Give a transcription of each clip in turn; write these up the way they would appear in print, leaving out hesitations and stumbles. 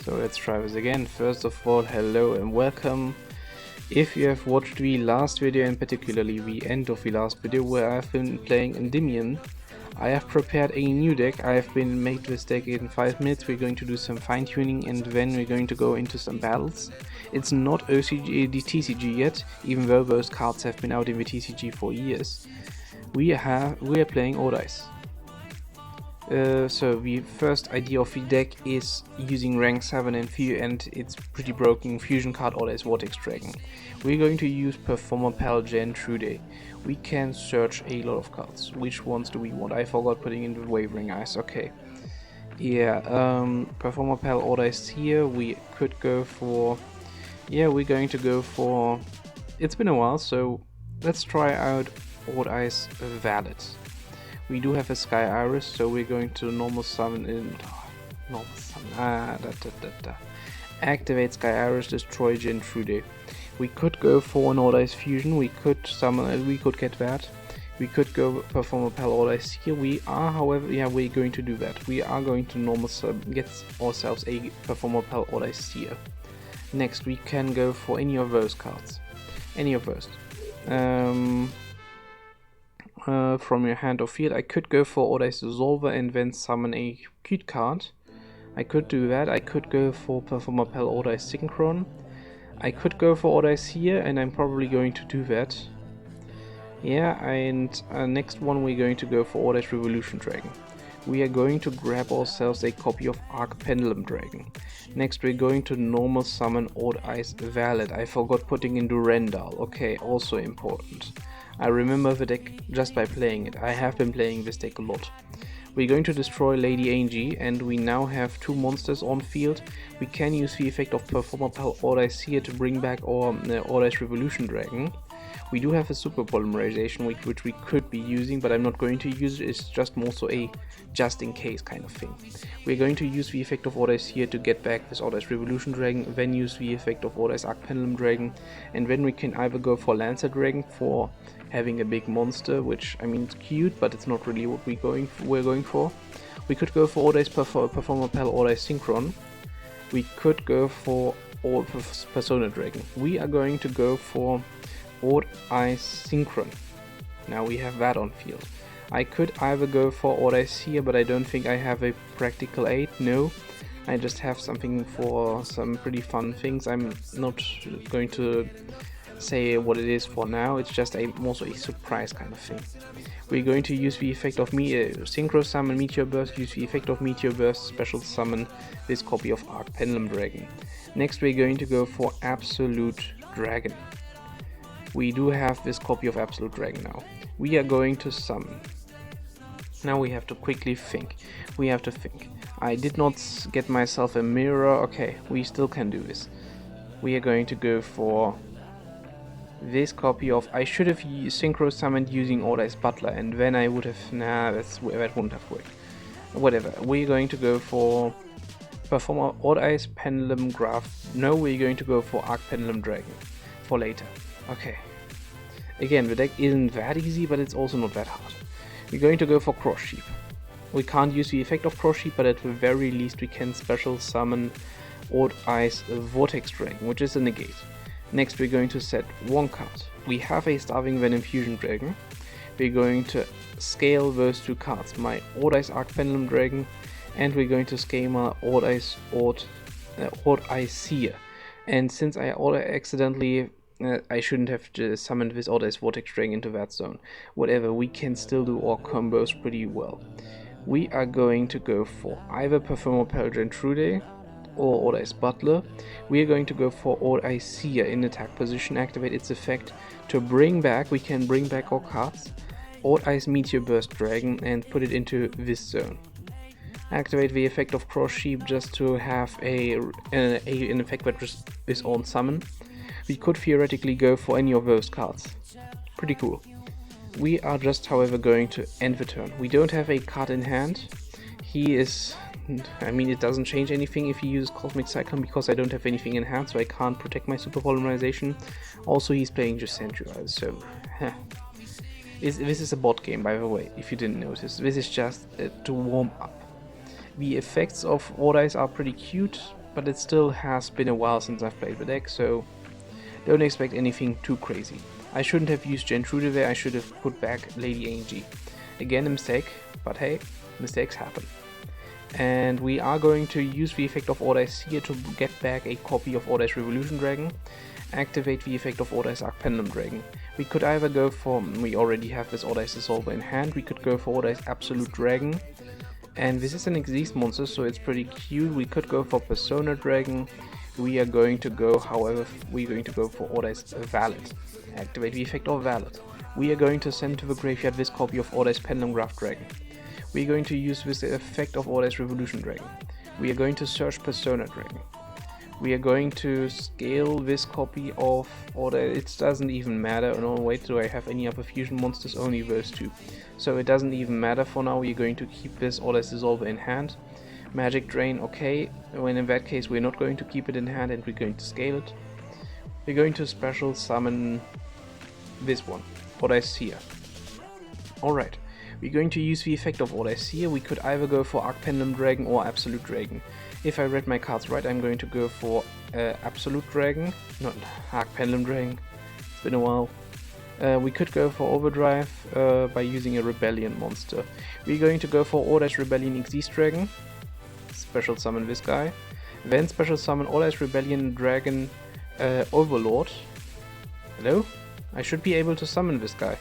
So let's try this again. First of all, hello and welcome. If you have watched the last video, and particularly the end of the last video where I've been playing Endymion, I have prepared a new deck. I have been made this deck in 5 minutes. We're going to do some fine tuning and then we're going to go into some battles. It's not OCG, the TCG yet, even though those cards have been out in the TCG for years. We are playing Odd-Eyes. So the first idea of the deck is using rank 7 and it's pretty broken fusion card Odd-Eyes Vortex Dragon. We're going to use Performer Pal Gen Trude. We can search a lot of cards. Which ones do we want? I forgot putting in the Wavering Eyes. Okay. Yeah, Performer Pal Odd-Eyes here. We could go for... Yeah, we're going to go for... It's been a while, so let's try out Odd-Eyes Valid. We do have a Sky Iris, so we're going to normal summon in... normal summon... Activate Sky Iris, destroy Gen Trude. We could go for an Odd-Eyes Fusion, we could summon, we could get that. We could go Performer Pal Odd-Eyes here. We are, however, yeah, we're going to do that. We are going to normal get ourselves a Performer Pal Odd-Eyes here. Next, we can go for any of those cards. Any of those. From your hand or field, I could go for Odd-Eyes Dissolver and then summon a cute card. I could do that. I could go for Performer Pal Odd-Eyes Synchron. I could go for Odd-Eyes here, and I'm probably going to do that. Yeah, and next one we're going to go for Odd-Eyes Revolution Dragon. We are going to grab ourselves a copy of Pendulum Dragon. Next we're going to normal summon Odd-Eyes Valid. I forgot putting in Durandal. Okay, also important. I remember the deck just by playing it. I have been playing this deck a lot. We're going to destroy Lady Angie, and we now have 2 monsters on field. We can use the effect of Performer Pal Odd-Eyes here to bring back our Odd-Eyes Revolution Dragon. We do have a Super Polymerization which we could be using, but I'm not going to use it. It's just more so a just in case kind of thing. We're going to use the effect of Odd-Eyes here to get back this Odd-Eyes Revolution Dragon, then use the effect of Odd-Eyes Pendulum Dragon, and then we can either go for Lancer Dragon for having a big monster, which, I mean, it's cute, but it's not really what we're going for. We could go for Odd-Eyes Performer Pal Odd-Eyes Synchron. We could go for Persona Dragon. We are going to go for Odd-Eyes Synchron. Now we have that on field. I could either go for Odd-Eyes here, but I don't think I have a practical aid. No, I just have something for some pretty fun things. I'm not going to say what it is for now. It's just more so a surprise kind of thing. We're going to use the effect of Synchro Summon Meteor Burst, use the effect of Meteor Burst, special summon this copy of Pendulum Dragon. Next we're going to go for Absolute Dragon. We do have this copy of Absolute Dragon now. We are going to summon. Now we have to quickly think. We have to think. I did not get myself a mirror. Okay, we still can do this. We are going to go for this copy of... I should have synchro summoned using Odd-Eyes Butler, and then I would have... Nah, that wouldn't have worked. Whatever. We're going to go for Performer Odd-Eyes Pendulum Graph. No, we're going to go for Pendulum Dragon for later. Okay. Again, the deck isn't that easy, but it's also not that hard. We're going to go for Cross Sheep. We can't use the effect of Cross Sheep, but at the very least we can special summon Odd-Eyes Vortex Dragon, which is a negate. Next we're going to set 1 card. We have a Starving Venom Fusion Dragon. We're going to scale those 2 cards, my Odd-Eyes Pendulum Dragon, and we're going to scale my Odd-Eyes Seer. And since I accidentally... I shouldn't have just summoned this Odd-Eyes Vortex Dragon into that zone. Whatever, we can still do our combos pretty well. We are going to go for either Performer Pal Gen Trude or Odd-Eyes Butler. We are going to go for Odd-Eyes Seer in attack position, activate its effect to bring back, we can bring back our cards, Odd-Eyes Meteor Burst Dragon, and put it into this zone. Activate the effect of Cross Sheep just to have an effect that is on summon. We could theoretically go for any of those cards. Pretty cool. We are just, however, going to end the turn. We don't have a card in hand. He is... I mean, it doesn't change anything if he uses Cosmic Cyclone because I don't have anything in hand, so I can't protect my Super Polymerization. Also, he's playing just Centuries, so... This is a bot game, by the way, if you didn't notice. This is just to warm up. The effects of Odd-Eyes are pretty cute. but it still has been a while since I've played the deck, so don't expect anything too crazy. I shouldn't have used Gentrude there, I should have put back Lady ANG. Again a mistake, but hey, mistakes happen. And we are going to use the effect of Odd-Eyes here to get back a copy of Odd-Eyes Revolution Dragon, activate the effect of Odd-Eyes Pendulum Dragon. We could either go for, we already have this Odd-Eyes Dissolver in hand, we could go for Odd-Eyes Absolute Dragon, and this is an Exist monster, so it's pretty cute. We could go for Persona Dragon. We are going to go, however, we're going to go for Odd-Eyes Valid. Activate the effect of Valid. We are going to send to the graveyard this copy of Odd-Eyes Pendulum Graph Dragon. We are going to use this effect of Odd-Eyes Revolution Dragon. We are going to search Persona Dragon. We are going to scale this copy of Odd-Eyes. It doesn't even matter. No, wait, do I have any other fusion monsters? Only those two. So it doesn't even matter for now. We're going to keep this Odd-Eyes Dissolver in hand. Magic Drain, okay. When in that case we're not going to keep it in hand and we're going to scale it. We're going to special summon this one, Odd-Eyes Seer. Alright, we're going to use the effect of Odd-Eyes Seer. We could either go for Pendulum Dragon or Absolute Dragon. If I read my cards right, I'm going to go for Absolute Dragon, not Pendulum Dragon. It's been a while. We could go for Overdrive by using a Rebellion monster. We're going to go for Odd-Eyes Rebellion Exist Dragon. Special summon this guy. Then special summon Odd-Eyes Rebellion Dragon Overlord. Hello? I should be able to summon this guy.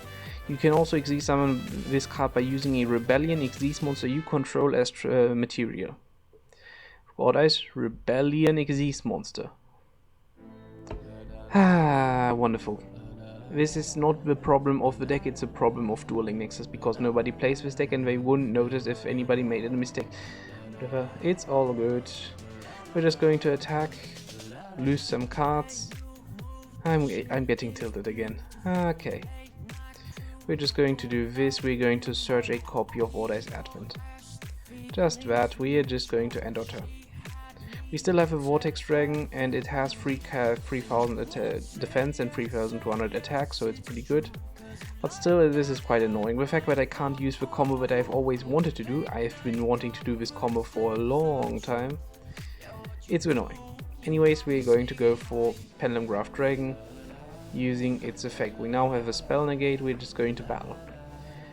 You can also Exist summon this card by using a Rebellion Exist monster you control as material. Odd-Eyes Rebellion Exist monster. Ah, wonderful. This is not the problem of the deck, it's a problem of Dueling Nexus, because nobody plays this deck and they wouldn't notice if anybody made a mistake. Whatever, it's all good. We're just going to attack, lose some cards. I'm getting tilted again. Okay. We're just going to do this, we're going to search a copy of Odd-Eyes Advent. Just that, we are just going to end our turn. We still have a Vortex Dragon and it has 3000 defense and 3200 attack, so it's pretty good. But still, this is quite annoying. The fact that I can't use the combo that I've always wanted to do, I've been wanting to do this combo for a long time, it's annoying. Anyways, we're going to go for Pendulum Graph Dragon using its effect. We now have a spell negate, we're just going to battle.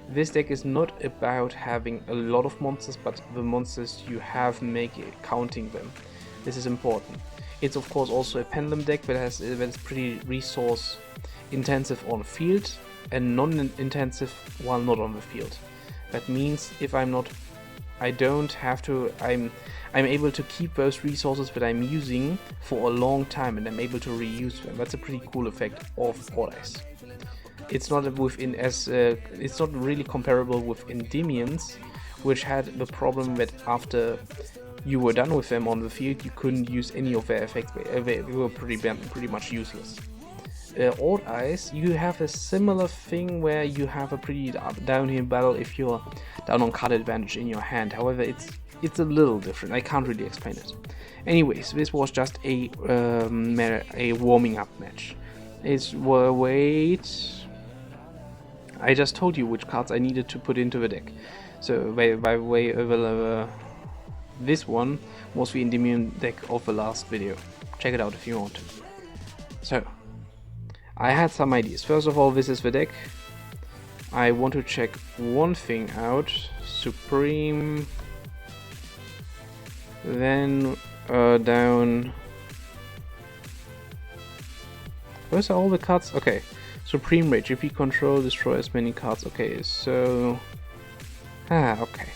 This deck is not about having a lot of monsters, but the monsters you have, counting them. This is important. It's of course also a pendulum deck that is pretty resource intensive on field and non-intensive while not on the field. That means if I'm able to keep those resources that I'm using for a long time and I'm able to reuse them. That's a pretty cool effect of Odd-Eyes. It's not it's not really comparable with Endymions, which had the problem that after you were done with them on the field, you couldn't use any of their effects. They were pretty much useless. Odd-Eyes, you have a similar thing where you have a pretty downhill battle if you're down on card advantage in your hand. However, it's a little different. I can't really explain it. Anyways, this was just a warming up match. Wait. I just told you which cards I needed to put into the deck. So by way of this one was the Endymion deck of the last video. Check it out if you want to. So, I had some ideas. First of all, this is the deck. I want to check one thing out. Supreme. Then down. Those are all the cards. Okay. Supreme Rage. If you control, destroy as many cards. Okay, so. Okay.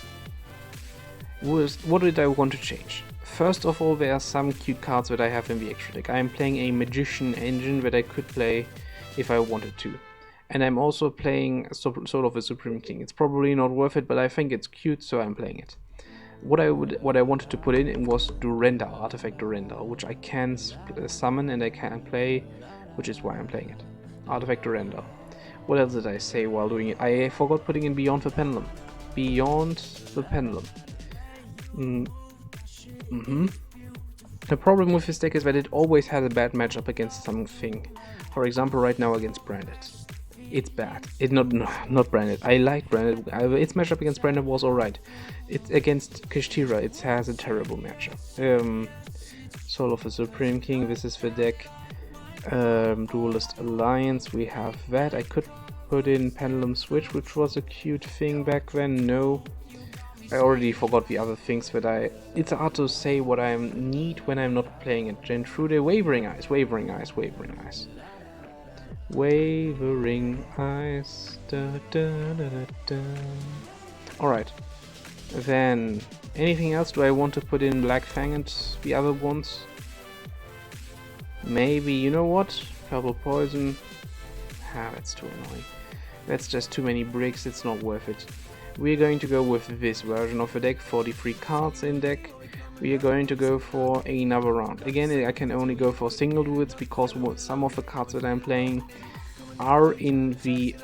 What did I want to change? First of all, there are some cute cards that I have in the extra deck. I am playing a Magician Engine that I could play if I wanted to. And I'm also playing sort of a Supreme King. It's probably not worth it, but I think it's cute, so I'm playing it. What I wanted to put in was Durendal, Artifact Durendal, which I can summon and I can play, which is why I'm playing it. Artifact Durendal. What else did I say while doing it? I forgot putting in Beyond the Pendulum. Beyond the Pendulum. The problem with this deck is that it always had a bad matchup against something. For example, right now against Branded. It's bad. It's not Branded. I like Branded. Its matchup against Branded was alright. It's against Kashtira. It has a terrible matchup. Soul of the Supreme King. This is the deck. Duelist Alliance, we have that. I could put in Pendulum Switch, which was a cute thing back then. No, I already forgot the other things that it's hard to say what I need when I'm not playing it. Gentrude, Wavering Eyes, Wavering Eyes, Wavering Eyes. Wavering Eyes. Da, da, da, da, da. Alright. Then, anything else? Do I want to put in Black Fang and the other ones? Maybe, you know what? Purple Poison. Ah, that's too annoying. That's just too many bricks, it's not worth it. We're going to go with this version of the deck, 43 cards in deck. We are going to go for another round. Again, I can only go for single duels because some of the cards that I'm playing are in the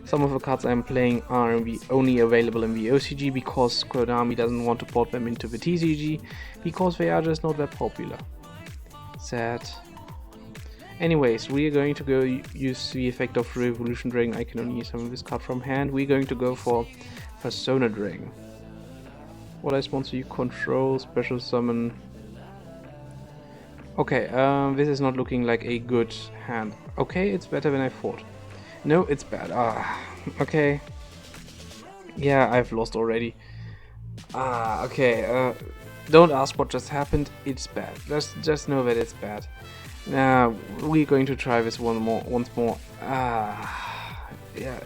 some of the cards I'm playing are only available in the OCG because Konami doesn't want to port them into the TCG because they are just not that popular. Sad. Anyways, we are going to go use the effect of Revolution Dragon. I can only use some of this card from hand. We're going to go for Persona Dragon. What I sponsor you control, special summon. Okay, this is not looking like a good hand. Okay, it's better than I thought. No, it's bad. Okay. Yeah, I've lost already. Okay. Don't ask what just happened. It's bad. Just know that it's bad. Now we're going to try this once more. Yeah.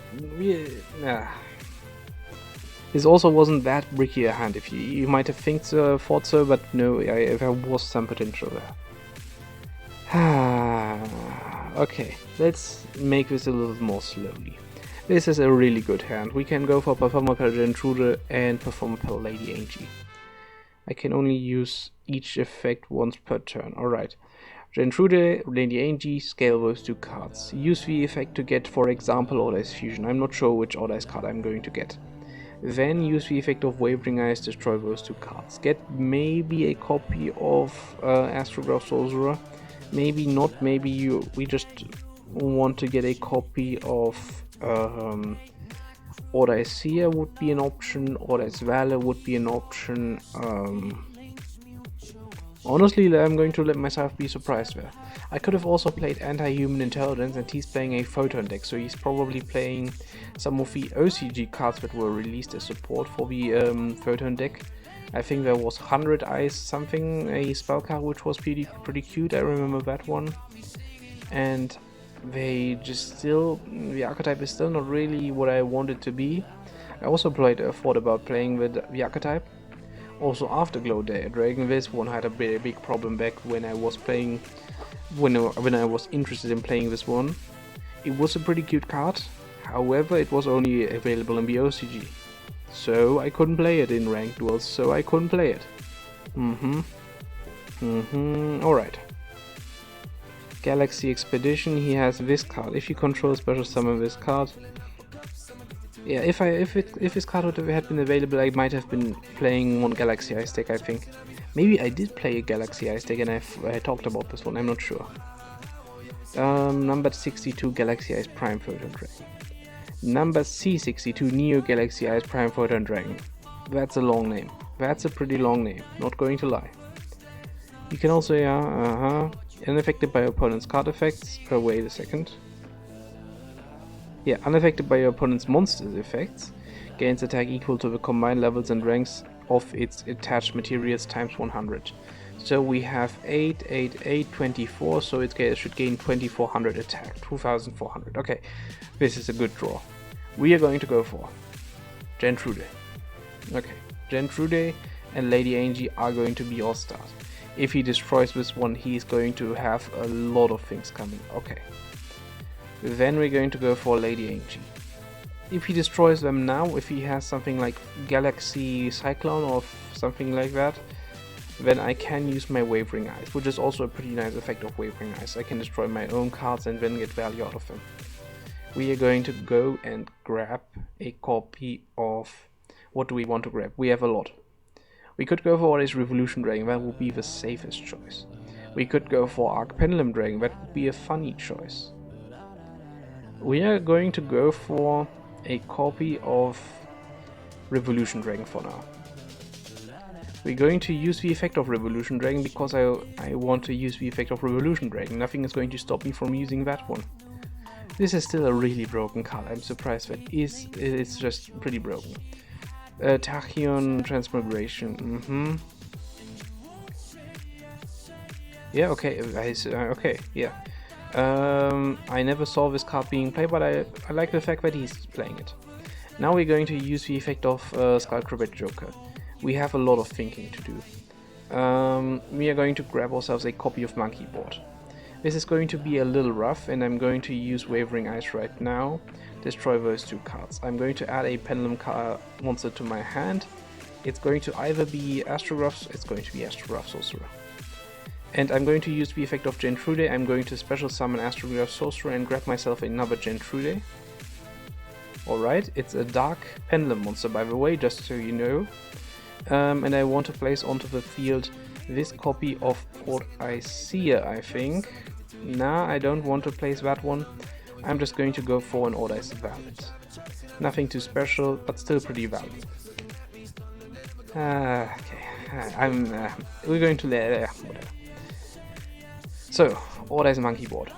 This also wasn't that bricky a hand. If you might have thought so, but no, there was some potential there. Okay, let's make this a little more slowly. This is a really good hand. We can go for Performer per Gentrude and Performer per Lady Angie. I can only use each effect once per turn. Alright. Gentrude, Lady Angie, scale those two cards. Use the effect to get, for example, Odd-Eyes Fusion. I'm not sure which Odd-Eyes card I'm going to get. Then use the effect of Wavering Eyes, destroy those two cards. Get maybe a copy of Astrograph Sorcerer. Maybe not, maybe we just want to get a copy of Odd-Eyes Seer would be an option, Odd-Eyes Valor would be an option. Honestly, I'm going to let myself be surprised there. I could have also played Anti-Human Intelligence, and he's playing a Photon deck, so he's probably playing some of the OCG cards that were released as support for the Photon deck. I think there was 100 Eyes something, a spell card which was pretty cute, I remember that one. And the archetype is still not really what I want it to be. I also thought about playing with the archetype. Also after Glow Dragon, this one had a very big problem back when I was playing, when I was interested in playing this one. It was a pretty cute card, however it was only available in the OCG. So I couldn't play it in ranked duels, so I couldn't play it. Alright. Galaxy Expedition, he has this card. If you control special summon this card. Yeah, if this card would have been available, I might have been playing one Galaxy Ice deck, I think. Maybe I did play a Galaxy Ice deck and I talked about this one, I'm not sure. Number 62 Galaxy Ice Prime Photon Dragon. Number C62 Neo Galaxy Ice Prime Photon Dragon. That's a long name. That's a pretty long name, not going to lie. You can also, unaffected by opponent's card effects. Wait a second. Yeah, unaffected by your opponent's monster's effects, gains attack equal to the combined levels and ranks of its attached materials times 100. So we have 8, 8, 8, 24, so it should gain 2400 attack, 2400. Okay, this is a good draw. We are going to go for Gentrude. Okay, Gentrude and Lady Angie are going to be all stars. If he destroys this one, he's going to have a lot of things coming. Okay. Then we're going to go for Lady Angie. If he destroys them now, if he has something like Galaxy Cyclone or something like that, then I can use my Wavering Eyes, which is also a pretty nice effect of Wavering Eyes. I can destroy my own cards and then get value out of them. We are going to go and grab a copy of... What do we want to grab? We have a lot. We could go for Odd-Eyes Revolution Dragon, that would be the safest choice. We could go for Pendulum Dragon, that would be a funny choice. We are going to go for a copy of Revolution Dragon for now. We're going to use the effect of Revolution Dragon because I want to use the effect of Revolution Dragon. Nothing is going to stop me from using that one. This is still a really broken card. I'm surprised that it's just pretty broken. Tachyon Transmigration. Yeah, okay. Okay, yeah. I never saw this card being played, but I like the fact that he's playing it. Now we're going to use the effect of Skullcrabbat Joker. We have a lot of thinking to do. We are going to grab ourselves a copy of Monkey Board. This is going to be a little rough, and I'm going to use Wavering Eyes right now. Destroy those two cards. I'm going to add a Pendulum monster to my hand. It's going to either be Astrograph, it's going to be Astrograph Sorcerer. And I'm going to use the effect of Gentrude. I'm going to special summon Astrograph Sorcerer and grab myself another Gentrude. Alright, it's a Dark Pendulum monster, by the way, just so you know. And I want to place onto the field this copy of Odd-Eyes, I think. Nah, I don't want to place that one. I'm just going to go for an Odd-Eyes Valid. Nothing too special, but still pretty valid. Okay, we're going to whatever. So, Odd-Eyes Monkey Board.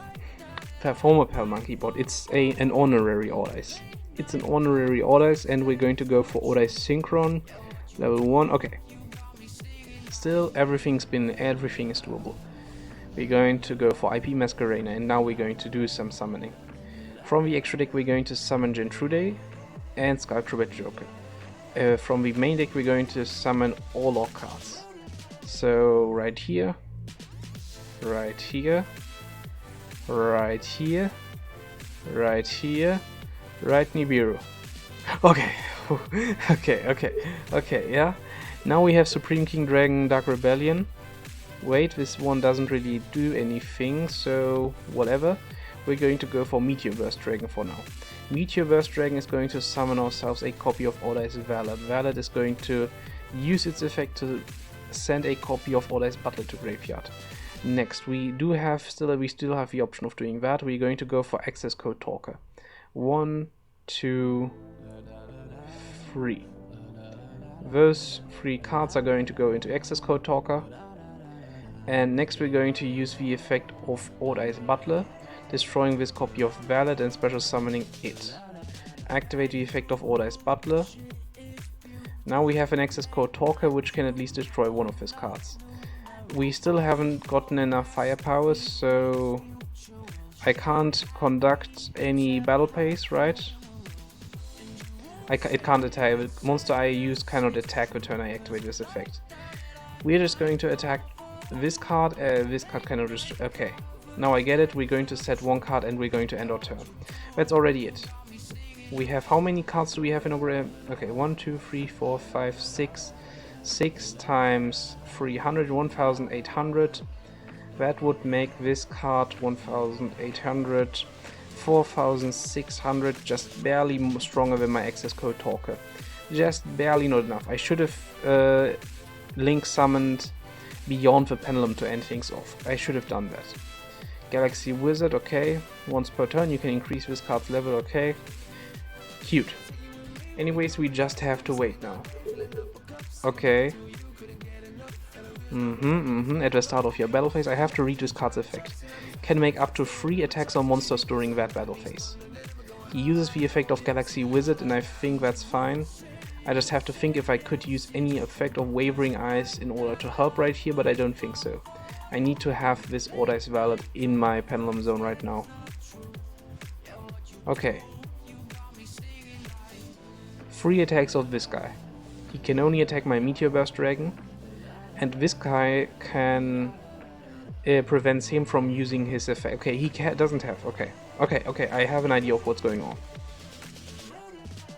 Performapal Monkey Board. It's an honorary Odd-Eyes. It's an honorary Odd-Eyes, and we're going to go for Odd-Eyes Synchron. Level 1, okay. Still, everything is doable. We're going to go for IP Masquerena, and now we're going to do some summoning. From the extra deck, we're going to summon Gentrude and Skullcrabbat Joker. From the main deck, we're going to summon all our cards. So, right here, right here, right here, right here, right Nibiru. Okay, okay, yeah. Now we have Supreme King Dragon Dark Rebellion. Wait, this one doesn't really do anything, so whatever. We're going to go for Meteor Burst Dragon for now. Meteor Burst Dragon is going to summon ourselves a copy of Odd-Eyes Valid. Valid is going to use its effect to send a copy of Odd-Eyes Butler to graveyard. Next, we still have the option of doing that. We're going to go for Access Code Talker. 1, 2, 3. Those 3 cards are going to go into Access Code Talker. And next we're going to use the effect of Odd-Eyes Butler, destroying this copy of Valid and special summoning it. Activate the effect of Odd-Eyes Butler. Now we have an Access Code Talker, which can at least destroy one of his cards. We still haven't gotten enough firepower, so I can't conduct any battle phase, right? It can't attack. The monster I use cannot attack the turn I activate this effect. We're just going to attack this card. This card cannot destroy. Okay, now I get it. We're going to set one card and we're going to end our turn. That's already it. We have, how many cards do we have in our... Okay, 1, 2, 3, 4, 5, 6. 6 times 300, 1800. That would make this card 1800. 4600, just barely stronger than my Access Code Talker. Just barely not enough. I should have Link summoned Beyond the Pendulum to end things off. I should have done that. Galaxy Wizard, okay. Once per turn you can increase this card's level, okay. Cute. Anyways, we just have to wait now. Okay. At the start of your battle phase, I have to read this card's effect. Can make up to 3 attacks on monsters during that battle phase. He uses the effect of Galaxy Wizard, and I think that's fine. I just have to think if I could use any effect of Wavering Eyes in order to help right here, but I don't think so. I need to have this Odd-Eyes Valid in my Pendulum Zone right now. Okay. 3 attacks of this guy. He can only attack my Meteor Burst Dragon, and this guy can prevents him from using his effect. Okay, he doesn't have. Okay, I have an idea of what's going on.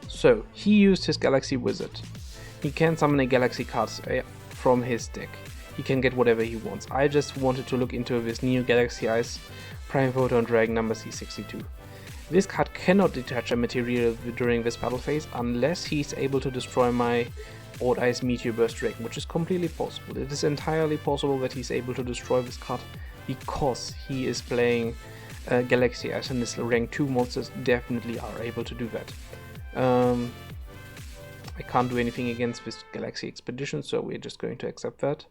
So, he used his Galaxy Wizard. He can summon a Galaxy card from his deck. He can get whatever he wants. I just wanted to look into this new Galaxy Eyes Prime Photon Dragon number C62. This card cannot detach a material during this battle phase unless he's able to destroy my Odd-Eyes Meteor Burst Dragon, which is completely possible. It is entirely possible that he's able to destroy this card because he is playing Galaxy Eyes, and his rank 2 monsters definitely are able to do that. I can't do anything against this Galaxy Expedition, so we're just going to accept that.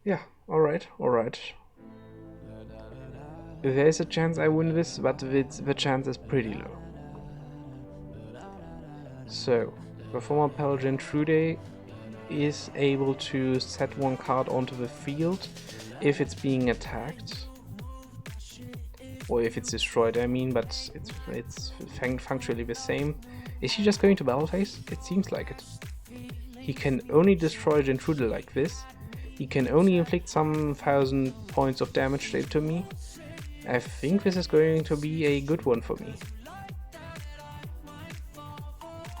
Yeah, alright. There's a chance I win this, but the chance is pretty low. So, Performer Pelage Intruder is able to set one card onto the field if it's being attacked. Or if it's destroyed, I mean, but it's functionally the same. Is he just going to battle phase? It seems like it. He can only destroy the intruder like this. He can only inflict some 1000 points of damage to me. I think this is going to be a good one for me.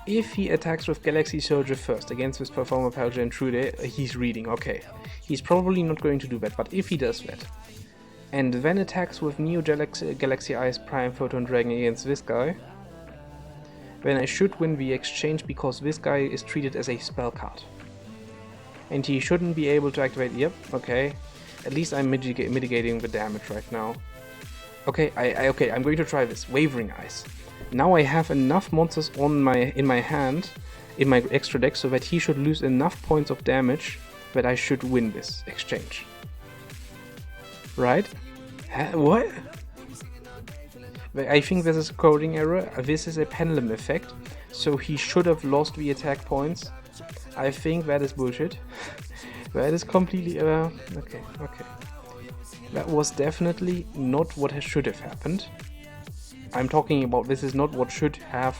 If he attacks with Galaxy Soldier first against this Performer Pelage Intruder, he's reading, okay. He's probably not going to do that, but if he does that, and then attacks with Neo Galaxy Eyes Prime Photon Dragon against this guy, then I should win the exchange because this guy is treated as a spell card. And he shouldn't be able to activate, yep, okay. At least I'm mitigating the damage right now. Okay, okay, I'm going to try this. Wavering Eyes. Now I have enough monsters in my hand, in my extra deck, so that he should lose enough points of damage that I should win this exchange. Right? What? I think this is a coding error. This is a pendulum effect, so he should have lost the attack points. I think that is bullshit. That is completely okay. That was definitely not what should have happened. I'm talking about this is not what should have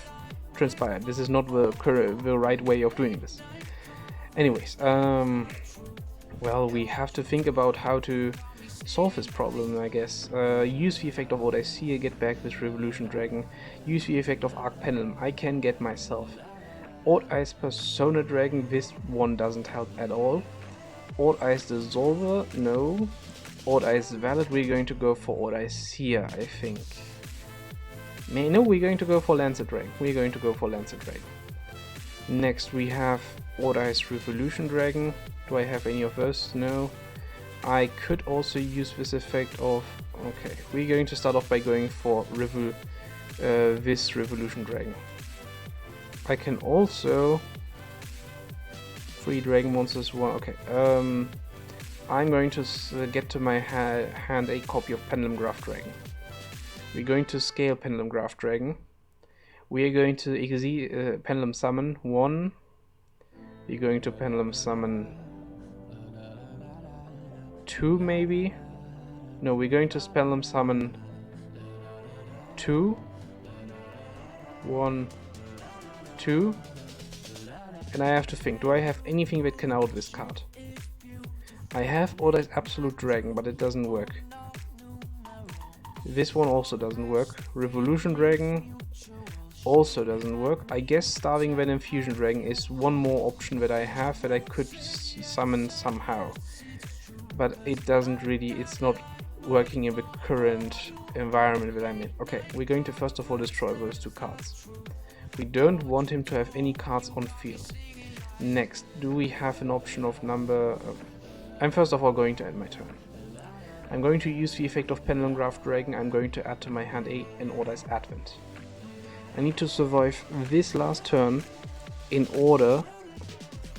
transpired. This is not the right way of doing this. Anyways, well, we have to think about how to solve this problem, I guess. Use the effect of Odd-Eyes here, get back this Revolution Dragon. Use the effect of Arc Pendulum, I can get myself. Odd-Eyes Persona Dragon, this one doesn't help at all. Odd-Eyes Dissolver, no. Odd-Eyes Valid, we're going to go for Odd-Eyes here, I think. No, we're going to go for Lancer Dragon. Next we have Odd-Eyes Revolution Dragon. Do I have any of those? No. I could also use this effect of... Okay, we're going to start off by going for this Revolution Dragon. I can also... 3 Dragon Monsters, 1... Okay, I'm going to get to my hand a copy of Pendulum Graph Dragon. We're going to scale Pendulum Graph Dragon. We are going to Pendulum Summon 1. We're going to Pendulum Summon 2 maybe? No, we're going to Pendulum Summon 2. 1, 2. And I have to think, do I have anything that can out this card? I have Odd-Eyes Absolute Dragon, but it doesn't work. This one also doesn't work. Revolution Dragon also doesn't work. I guess Starving Venom Fusion Dragon is one more option that I have that I could summon somehow. But it doesn't really, it's not working in the current environment that I'm in. Okay, we're going to first of all destroy those 2 cards. We don't want him to have any cards on field. Next, do we have an option of number... I'm first of all going to end my turn. I'm going to use the effect of Pendulum Graph Dragon. I'm going to add to my hand an Odd-Eyes Advent. I need to survive this last turn in order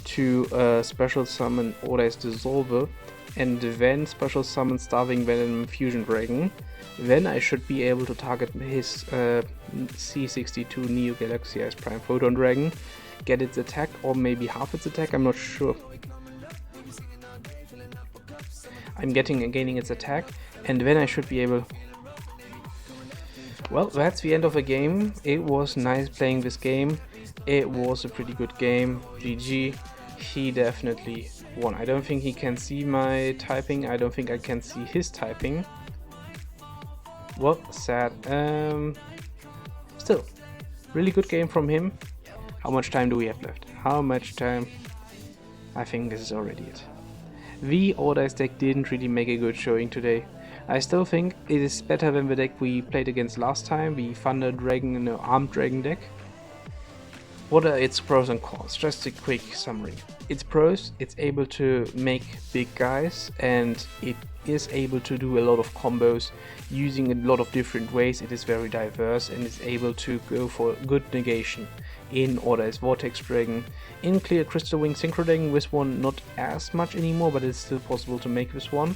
to special summon Odd-Eyes Dissolver and then special summon Starving Venom Fusion Dragon. Then I should be able to target his C62 Neo Galaxy Eyes Prime Photon Dragon, get its attack or maybe half its attack, I'm not sure. I'm gaining its attack, and then I should be able... Well, that's the end of the game. It was nice playing this game. It was a pretty good game. GG. He definitely won. I don't think he can see my typing. I don't think I can see his typing. Well, sad. Still, really good game from him. How much time do we have left? How much time? I think this is already it. The Odd-Eyes deck didn't really make a good showing today. I still think it is better than the deck we played against last time, the Thunder Dragon and the Armed Dragon deck. What are its pros and cons? Just a quick summary. Its pros, it's able to make big guys and it is able to do a lot of combos using a lot of different ways. It is very diverse and is able to go for good negation in Odd-Eyes Vortex Dragon, in Clear Crystal Wing Synchro Dragon, with one not as much anymore, but it's still possible to make this one.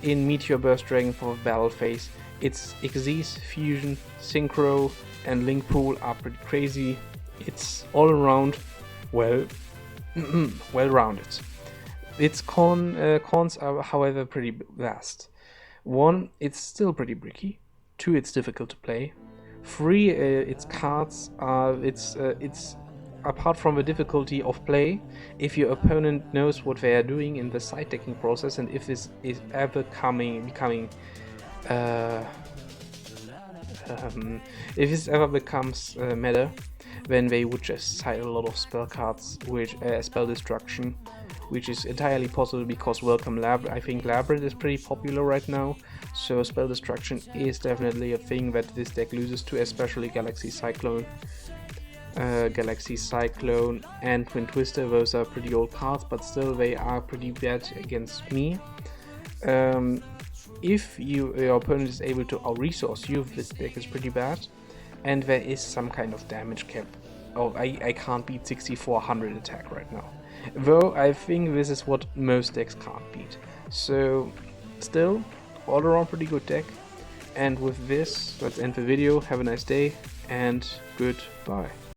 In Meteor Burst Dragon for battle phase, its Xyz, Fusion, Synchro and Link Pool are pretty crazy. It's all around, well, well-rounded. Its cons are, however, pretty vast. 1, it's still pretty bricky. 2, it's difficult to play. 3, its cards are, it's apart from the difficulty of play, if your opponent knows what they are doing in the side decking process, and if this is ever becoming if this ever becomes meta, then they would just side a lot of spell cards, which spell destruction, which is entirely possible because Welcome I think Labyrinth is pretty popular right now, so spell destruction is definitely a thing that this deck loses to, especially Galaxy Cyclone. Galaxy Cyclone and Twin Twister, those are pretty old cards, but still they are pretty bad against me. If your opponent is able to out-resource you, this deck is pretty bad, and there is some kind of damage cap. Oh, I can't beat 6400 attack right now, though I think this is what most decks can't beat. So still, all around pretty good deck. And with this, let's end the video. Have a nice day and goodbye.